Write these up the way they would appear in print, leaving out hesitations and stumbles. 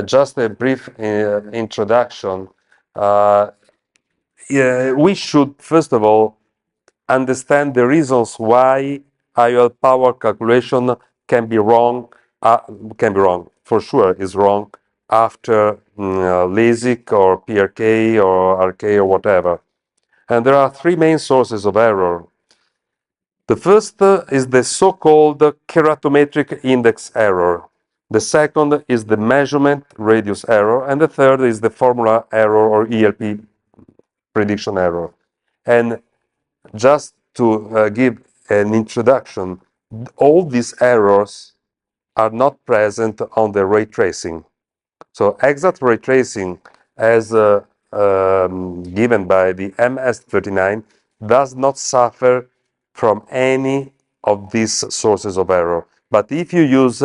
just a brief introduction. We should, first of all, understand the reasons why IOL power calculation can be wrong, for sure is wrong, after LASIK or PRK or RK or whatever. And there are three main sources of error. The first is the so-called keratometric index error. The second is the measurement radius error. And the third is the formula error or ELP prediction error. And just to give an introduction, all these errors are not present on the ray tracing. So exact ray tracing, as given by the MS39, does not suffer from any of these sources of error. But if you use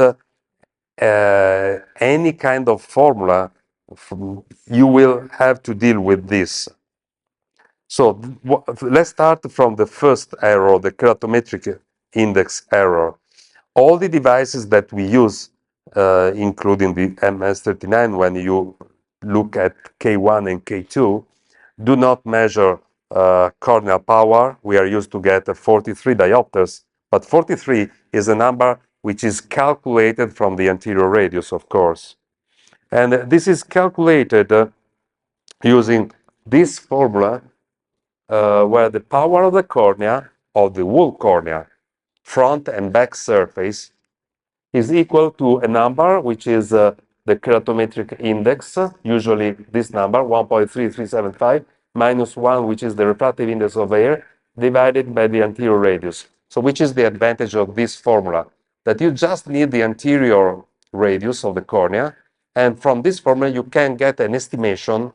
any kind of formula, you will have to deal with this. So let's start from the first error, the keratometric index error. All the devices that we use, including the MS39, when you look at K1 and K2, do not measure corneal power. We are used to get 43 diopters, but 43 is a number which is calculated from the anterior radius, of course. And this is calculated using this formula where the power of the cornea, of the whole cornea, front and back surface, is equal to a number which is the keratometric index, usually this number, 1.3375, minus 1, which is the refractive index of air, divided by the anterior radius. So which is the advantage of this formula? That you just need the anterior radius of the cornea, and from this formula you can get an estimation,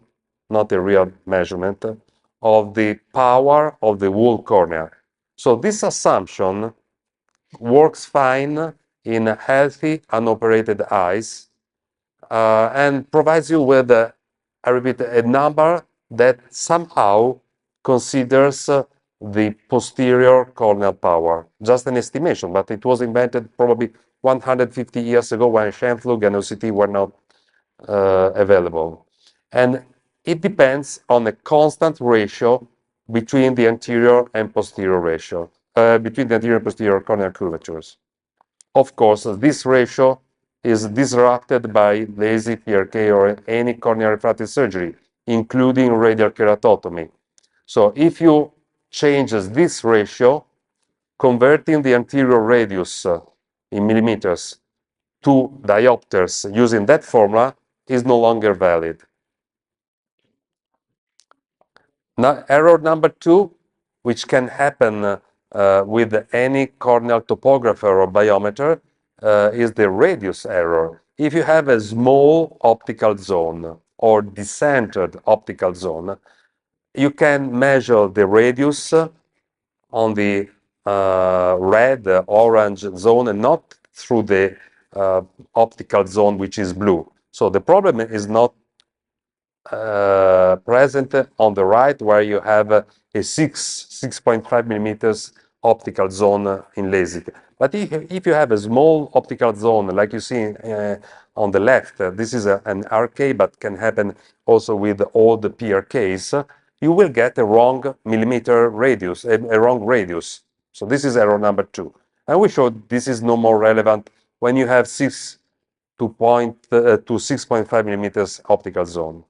not a real measurement, of the power of the whole cornea. So this assumption works fine in healthy, unoperated eyes and provides you with, I repeat, a number that somehow considers the posterior corneal power. Just an estimation, but it was invented probably 150 years ago when Scheimpflug and OCT were not available. And it depends on a constant ratio between the anterior and posterior ratio, between the anterior and posterior corneal curvatures. Of course, this ratio is disrupted by LASIK, PRK, or any corneal refractive surgery, including radial keratotomy. So if you change this ratio, converting the anterior radius in millimeters to diopters using that formula is no longer valid. Now, error number two, which can happen with any corneal topographer or biometer, is the radius error. If you have a small optical zone or decentered optical zone, you can measure the radius on the red, orange zone and not through the optical zone, which is blue. So the problem is not present on the right, where you have a 6.5 millimeters optical zone in LASIK. But if you have a small optical zone, like you see on the left, this is an RK, but can happen also with all the PRKs, you will get a wrong millimeter radius, a wrong radius. So this is error number two. And we showed this is no more relevant when you have 6 to 6.5 millimeters optical zone.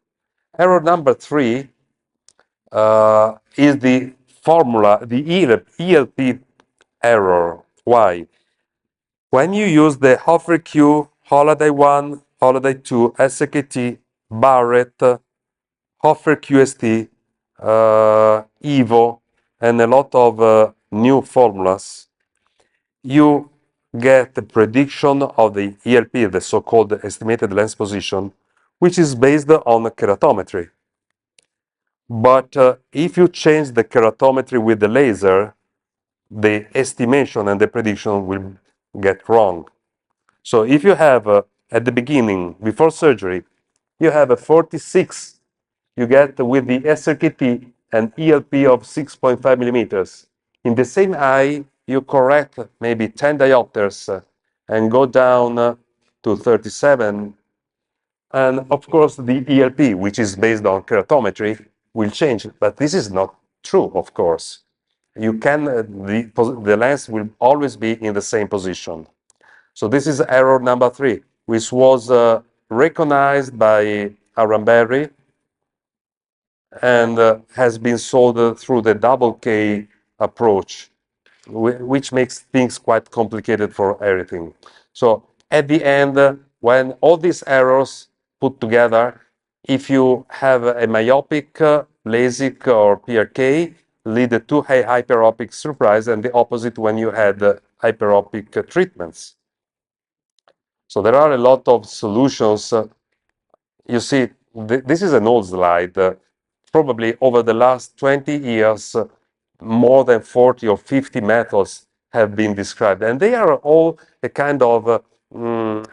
Error number three is the formula, the ELP error. Why? When you use the Hofer Q, Holiday 1, Holiday 2, SKT, Barrett, Hofer QST, EVO, and a lot of new formulas, you get the prediction of the ELP, the so-called estimated lens position, which is based on keratometry. But if you change the keratometry with the laser, the estimation and the prediction will get wrong. So if you have, at the beginning, before surgery, you have a 46, you get with the SRKT an ELP of 6.5 millimeters. In the same eye, you correct maybe 10 diopters and go down to 37. And of course, the ELP, which is based on keratometry, will change. But this is not true, of course. You can, the lens will always be in the same position. So this is error number 3, which was recognized by Aramberry and has been solved through the double K approach, which makes things quite complicated for everything. So at the end, when all these errors put together, if you have a myopic LASIK or PRK, lead to a hyperopic surprise, and the opposite when you had hyperopic treatments. So there are a lot of solutions. You see, this is an old slide. Probably over the last 20 years, more than 40 or 50 methods have been described. And they are all a kind of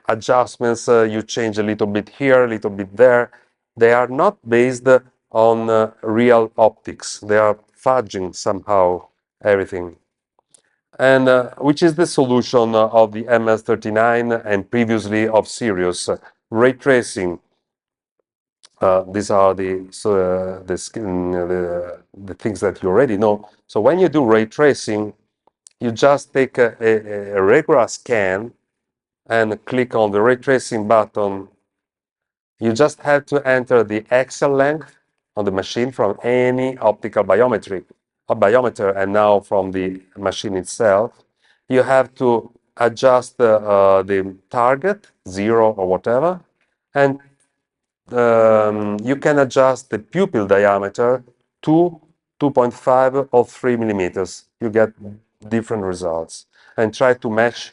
adjustments. You change a little bit here, a little bit there. They are not based on real optics. They are fudging somehow everything. And which is the solution of the MS39 and previously of Sirius? Ray tracing. These are the things that you already know. So when you do ray tracing, you just take a regular scan and click on the ray tracing button. You just have to enter the axial length on the machine from any optical biometer, and now from the machine itself. You have to adjust the target, 0 or whatever, and you can adjust the pupil diameter to 2.5 or 3 millimeters. You get different results and try to match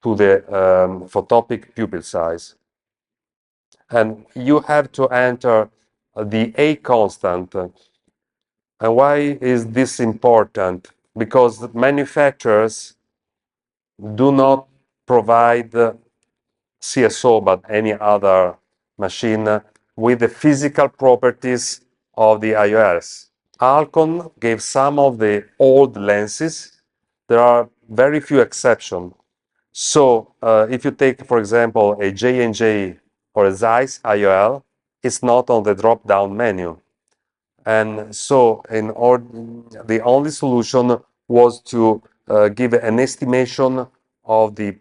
to the photopic pupil size. And you have to enter the A constant. And why is this important? Because manufacturers do not provide CSO, but any other machine with the physical properties of the IOLs. Alcon gave some of the old lenses. There are very few exceptions. So if you take, for example, a J&J or a Zeiss IOL, it's not on the drop-down menu. And so the only solution was to give an estimation of the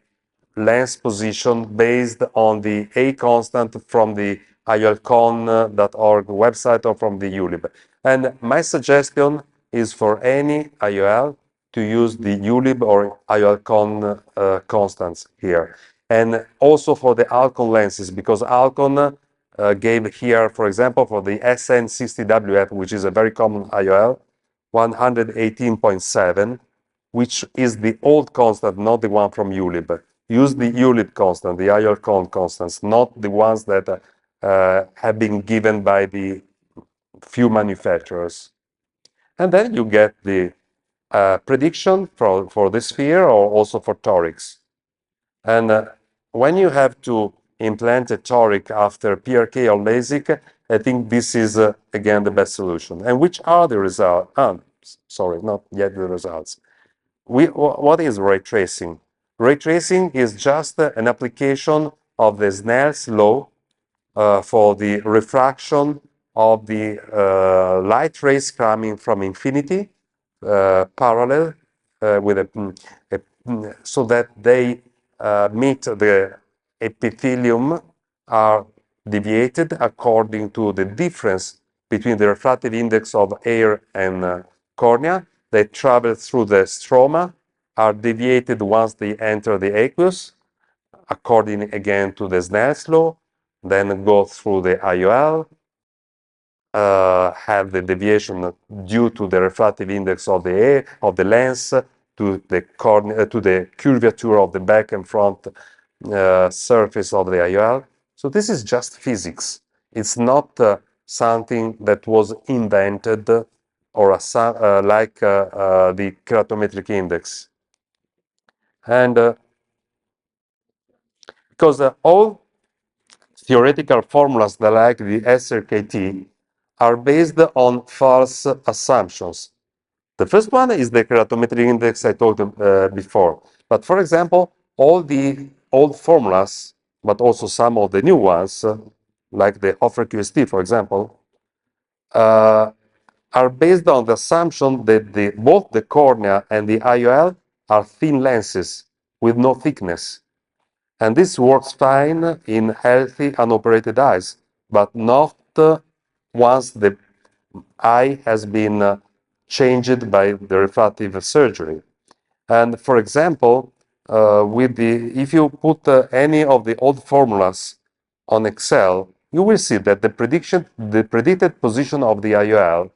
lens position based on the A constant from the iolcon.org website or from the ULIB. And my suggestion is for any IOL to use the ULIB or iolcon constants here. And also for the Alcon lenses, because Alcon gave here, for example, for the SN60WF, which is a very common IOL, 118.7, which is the old constant, not the one from ULIB. Use the ULIB constant, the iolcon constants, not the ones that have been given by the few manufacturers. And then you get the prediction for the sphere or also for torics. And when you have to implant a toric after PRK or LASIK, I think this is, again, the best solution. And which are the results? Sorry, not yet the results. What is ray tracing? Ray tracing is just an application of the Snell's law for the refraction of the light rays coming from infinity parallel with so that they meet the epithelium are deviated according to the difference between the refractive index of air and cornea. They travel through the stroma, are deviated once they enter the aqueous, according again to the Snell's law, then go through the IOL, have the deviation due to the refractive index of the air, of the lens, to the curvature of the back and front surface of the IOL. So this is just physics. It's not something that was invented or like the keratometric index. And because all theoretical formulas that like the SRKT are based on false assumptions. The first one is the keratometric index I told before. But for example, all the old formulas, but also some of the new ones, like the Hoffer QST, for example, are based on the assumption that both the cornea and the IOL are thin lenses with no thickness. And this works fine in healthy, unoperated eyes, but not once the eye has been changed by the refractive surgery. And for example, if you put any of the old formulas on Excel, you will see that the predicted position of the IOL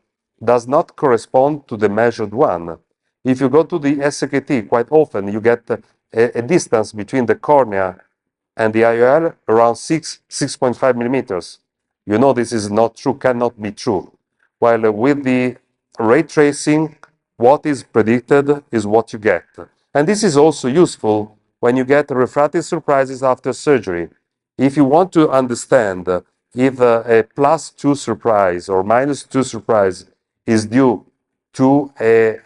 does not correspond to the measured one. If you go to the SKT, quite often you get a distance between the cornea and the IOL around 6.5 millimeters. You know this is not true, cannot be true. While with the ray tracing, what is predicted is what you get. And this is also useful when you get refractive surprises after surgery. If you want to understand if a +2 surprise or -2 surprise is due to a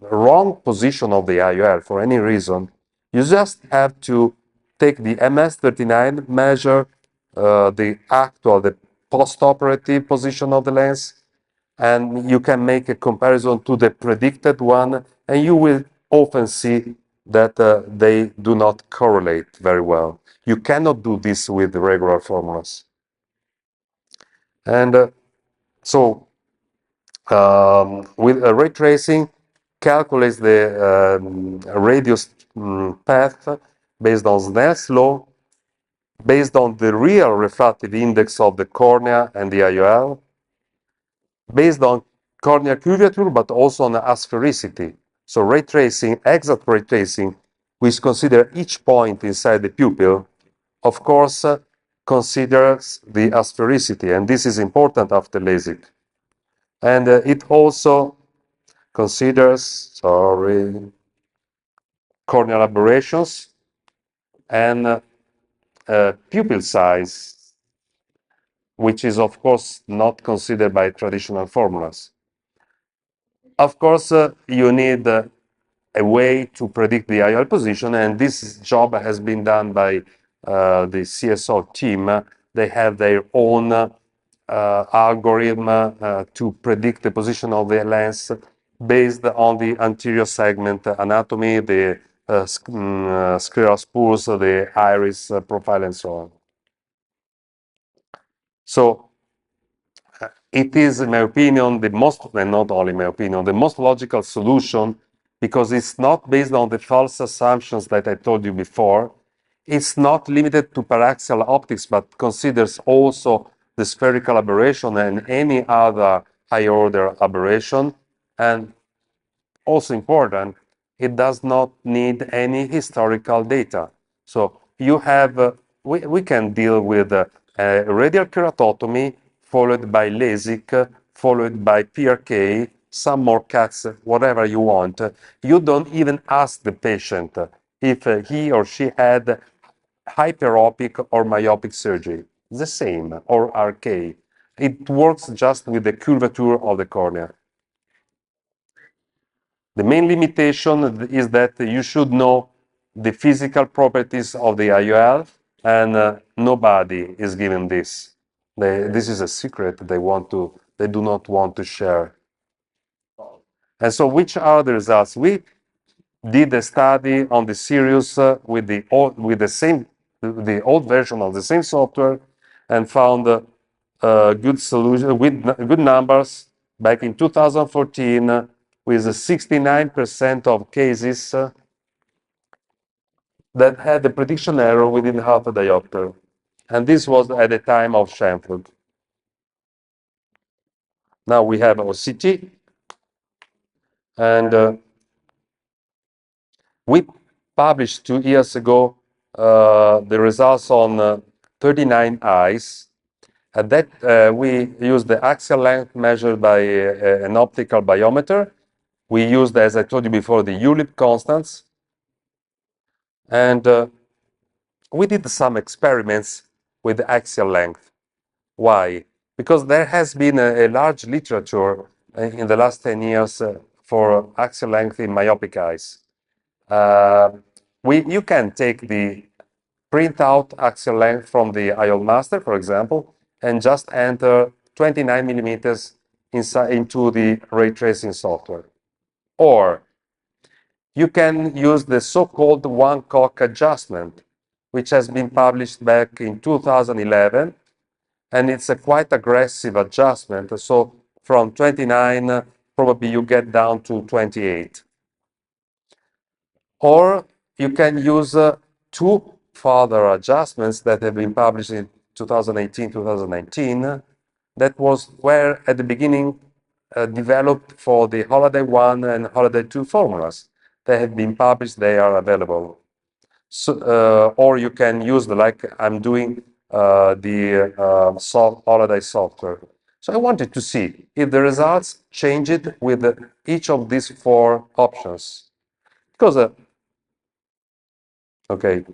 wrong position of the IOL for any reason, you just have to take the MS39, measure the post-operative position of the lens, and you can make a comparison to the predicted one, and you will often see that they do not correlate very well. You cannot do this with regular formulas. And so with ray tracing, calculates the radius path based on Snell's law, based on the real refractive index of the cornea and the IOL, based on corneal curvature, but also on asphericity. So ray tracing, exact ray tracing, which consider each point inside the pupil, of course, considers the asphericity, and this is important after LASIK. And it also considers, corneal aberrations and pupil size, which is of course not considered by traditional formulas. Of course, you need a way to predict the IOL position, and this job has been done by the CSO team. They have their own algorithm to predict the position of the lens based on the anterior segment anatomy, the scleral spurs, the iris profile, and so on. So it is, in my opinion, the most, and not only in my opinion, the most logical solution, because it's not based on the false assumptions that I told you before. It's not limited to paraxial optics, but considers also the spherical aberration and any other higher order aberration. And also important, it does not need any historical data. So you have, we can deal with radial keratotomy, followed by LASIK, followed by PRK, some more cuts, whatever you want. You don't even ask the patient if he or she had hyperopic or myopic surgery. The same, or RK. It works just with the curvature of the cornea. The main limitation is that you should know the physical properties of the IOL, and nobody is given this. This is a secret they do not want to share. And so which are the results? We did a study on the Sirius with the old version of the same software, and found good solution with good numbers back in 2014, with 69% of cases that had a prediction error within half a diopter. And this was at the time of Schenfeld. Now we have OCT, and we published 2 years ago the results on 39 eyes. At that, we used the axial length measured by an optical biometer. We used, as I told you before, the ULIP constants. And we did some experiments with the axial length. Why? Because there has been a large literature in the last 10 years for axial length in myopic eyes. You can take the print out axial length from the IOL master, for example, and just enter 29 millimeters into the ray tracing software. Or you can use the so-called one-cock adjustment, which has been published back in 2011, and it's a quite aggressive adjustment. So from 29, probably you get down to 28. Or you can use two further adjustments that have been published in 2018, 2019, that were at the beginning developed for the Holiday 1 and Holiday 2 formulas. They have been published, they are available. So, or you can use like I'm doing the Holiday software. So I wanted to see if the results changed with each of these four options. Because okay,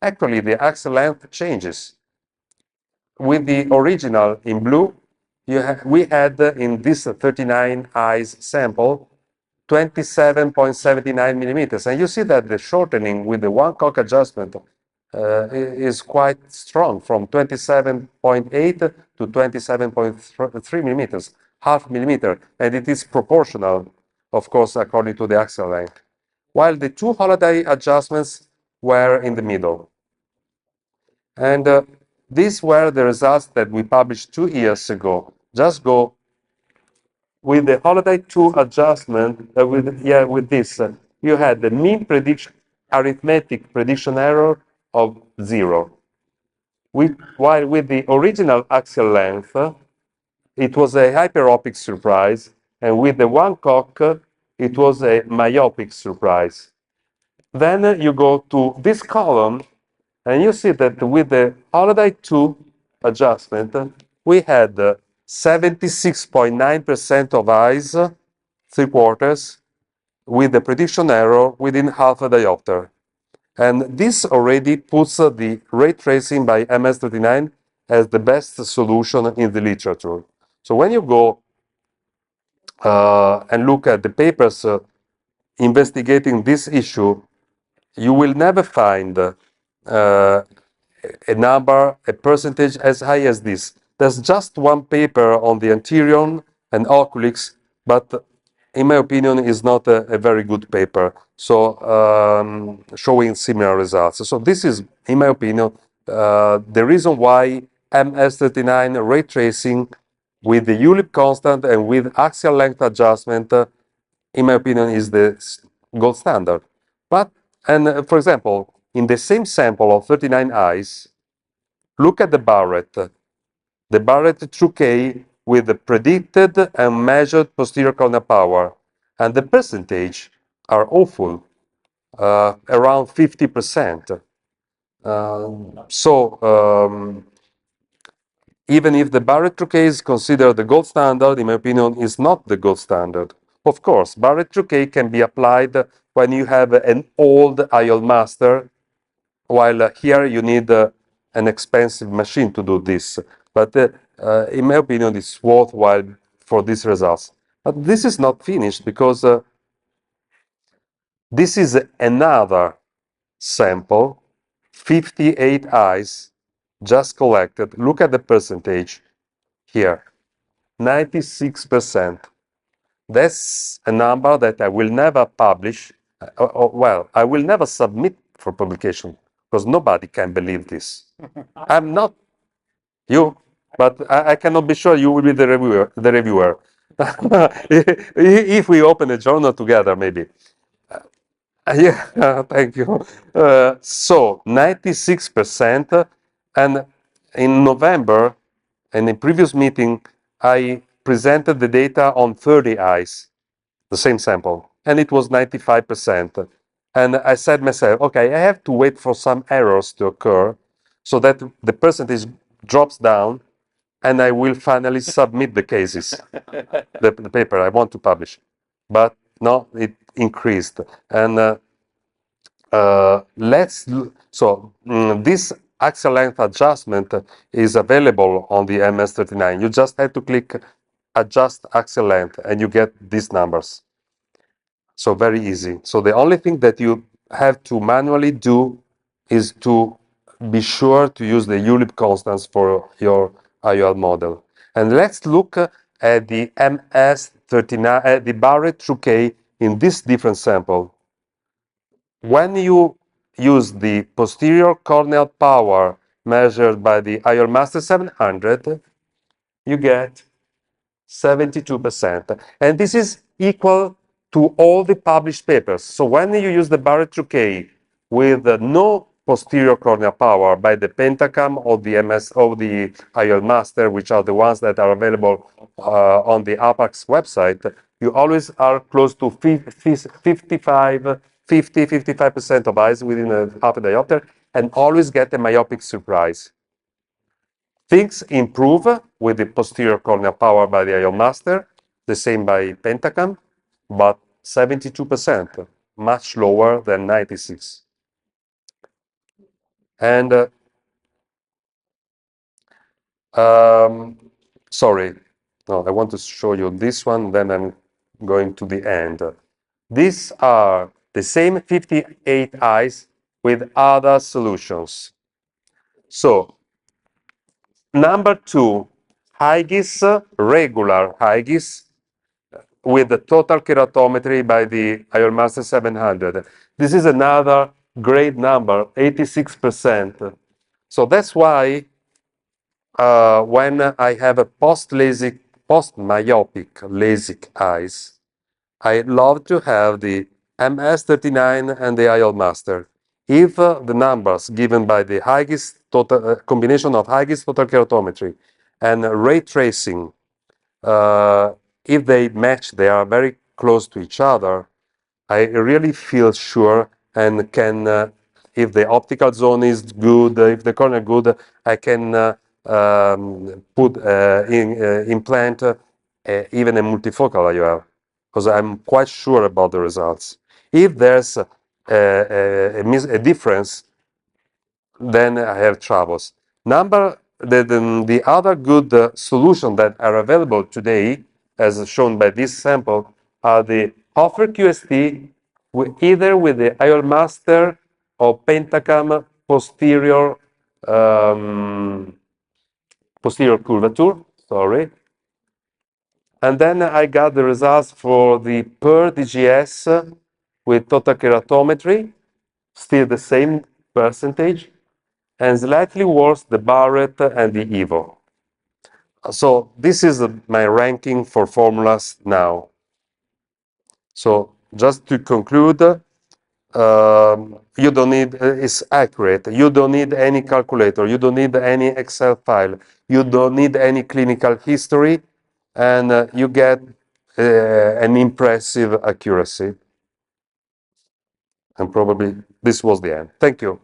actually the axial length changes. With the original in blue, we had in this 39 eyes sample 27.79 millimeters. And you see that the shortening with the one cock adjustment is quite strong, from 27.8 to 27.3 millimeters, half millimeter. And it is proportional, of course, according to the axial length. While the two Holiday adjustments were in the middle. And these were the results that we published 2 years ago. Just go with the Holiday 2 adjustment, with this, you had the mean prediction, arithmetic prediction error of 0. While with the original axial length, it was a hyperopic surprise, and with the one cock, it was a myopic surprise. Then you go to this column, and you see that with the Holiday 2 adjustment, we had 76.9% of eyes, 3/4, with the prediction error within half a diopter. And this already puts the ray tracing by MS39 as the best solution in the literature. So when you go and look at the papers investigating this issue, you will never find a number, a percentage as high as this. There's just one paper on the anterior and oculix, but in my opinion is not a very good paper, so showing similar results. So this is, in my opinion, the reason why MS39 ray tracing with the ULIP constant and with axial length adjustment, in my opinion, is the gold standard. But, and for example, in the same sample of 39 eyes, look at the Barrett 2K with the predicted and measured posterior corneal power, and the percentage are awful, around 50%. Even if the Barrett 2K is considered the gold standard, in my opinion, is not the gold standard. Of course, Barrett 2K can be applied when you have an old IOL master, while here you need an expensive machine to do this. But in my opinion, it's worthwhile for these results. But this is not finished, because this is another sample, 58 eyes just collected. Look at the percentage here, 96%. That's a number that I will never publish. Well, I will never submit for publication, because nobody can believe this. I'm not you, but I cannot be sure you will be the reviewer. If we open a journal together, maybe. Yeah, thank you. So 96%, and in November, in a previous meeting, I presented the data on 30 eyes, the same sample, and it was 95%. And I said myself, okay, I have to wait for some errors to occur so that the percentage drops down, and I will finally submit the cases, the paper I want to publish. But no, it increased. And this axial length adjustment is available on the MS39. You just have to click adjust axial length and you get these numbers. So very easy. So the only thing that you have to manually do is to be sure to use the ULIP constants for your IOL model. And let's look at the MS39, the Barrett through K in this different sample. When you use the posterior corneal power measured by the IOL Master 700, you get 72%. And this is equal to all the published papers. So when you use the Barrett through K with no posterior corneal power by the Pentacam or the MS or the IOL Master, which are the ones that are available on the APAX website, you always are close to 55% of eyes within a half a diopter and always get a myopic surprise. Things improve with the posterior corneal power by the IOL Master, the same by Pentacam, but 72%, much lower than 96. And sorry, no, I want to show you this one, then I'm going to the end. These are the same 58 eyes with other solutions. So, number 2, Hygis, regular Hygis, with the total keratometry by the IOL Master 700. This is another great number, 86%. So that's why when I have a post-Lasik, post-myopic LASIK eyes, I love to have the MS39 and the IOL Master. If the numbers given by the Hygis total, combination of Hygis total keratometry and ray tracing, if they match, they are very close to each other, I really feel sure and can, if the optical zone is good, if the cornea good, I can implant even a multifocal IOL, because I'm quite sure about the results. If there's a difference, then I have troubles. The other good solution that are available today, as shown by this sample, are the Hoffer QST, either with the IOL Master or Pentacam posterior posterior curvature. Sorry. And then I got the results for the per DGS with total keratometry, still the same percentage, and slightly worse the Barrett and the Evo. So this is my ranking for formulas now. So just to conclude, you don't need, it's accurate. You don't need any calculator. You don't need any Excel file. You don't need any clinical history, and you get an impressive accuracy. And probably this was the end. Thank you.